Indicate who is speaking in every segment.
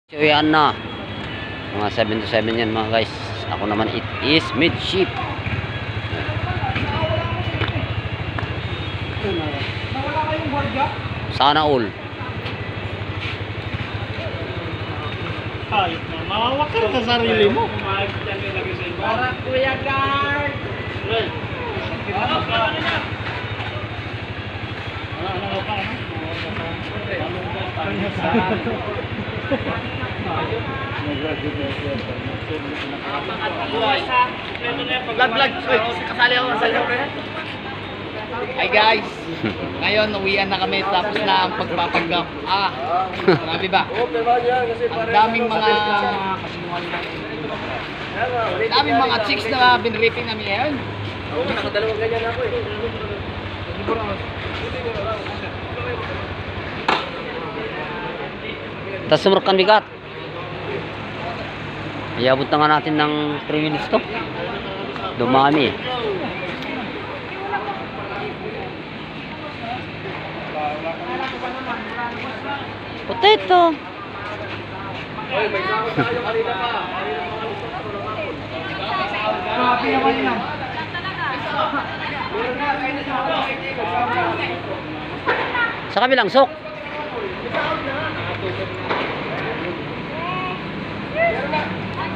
Speaker 1: So yan na, mga 7 to 7 yan mga guys. Ako naman it is midship.
Speaker 2: Nawala kayong gwardiya?
Speaker 1: Sana all.
Speaker 2: Hayop na, mawawak ka sa sarili mo.
Speaker 3: Para Kuya Guard!
Speaker 2: Vlog, kasali ako. Hi guys, ngayon uwian na kami tapos na ang pagpapanggap. Grabe ba? Ang daming mga chicks na binriping namin ngayon.
Speaker 3: Nakadalawang ganyan ako eh.
Speaker 1: Tas sumurkan bigat. Iabot na nga natin ng 3 minutes to. Dumami eh. Potato.
Speaker 3: Oy, may sama tayo kanina pa.
Speaker 2: Grabe naman yan.
Speaker 1: Sa kabilang sok.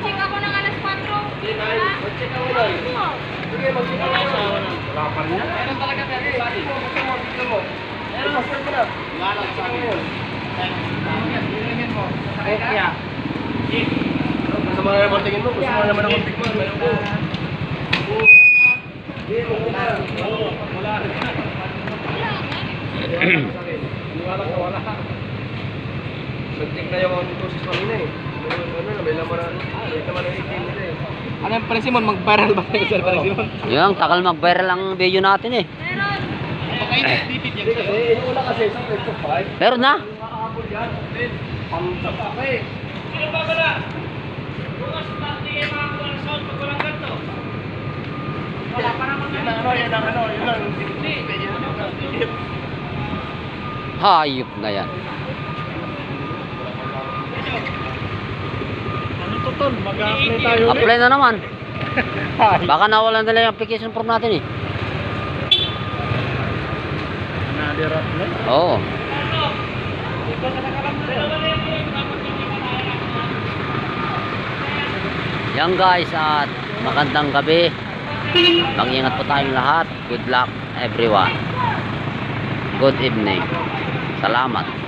Speaker 4: Check ako ng alas 4.
Speaker 3: Check ako doon. Sige, mag-check ako. Wala pa rin.
Speaker 2: Meron talaga tayo.
Speaker 3: Tignan mo. Meron. Passport mo na.
Speaker 2: Wala sa akin.
Speaker 3: Kaya. Gusto mo na naman tingin mo. Gusto mo na naman akong tigman. Meron ko. Wala rin. Wala ka, wala. Nag-check na yung autosis kanina eh. May laman na. May laman na 18 nila eh.
Speaker 2: Ano yung pala Simon? Mag-viral ba kayo sir? Pala Simon?
Speaker 1: Yung takal mag-viral ang video natin eh.
Speaker 4: Meron.
Speaker 2: Pagka-edit yan
Speaker 3: Hindi kasi, inuuna kasi sa 5.
Speaker 1: Meron na.
Speaker 3: Nakakabol yan. Pamsa pa ka eh.
Speaker 2: Sino ba pala? Bukas party kayo makakuha ng sound pag walang ganito. Wala pa naman
Speaker 3: Yan ang ano, yan ang ano, yun ang
Speaker 1: Hayop na yan.
Speaker 2: Ano to tol? Mag-a-apply tayo ulit.
Speaker 1: Apply na naman. Baka nawalan nila yung application form natin eh.
Speaker 2: Nadirap na.
Speaker 1: Oo. Yan guys, at magandang gabi. Mag-ingat po tayong lahat. Good luck everyone. Good evening. Salamat.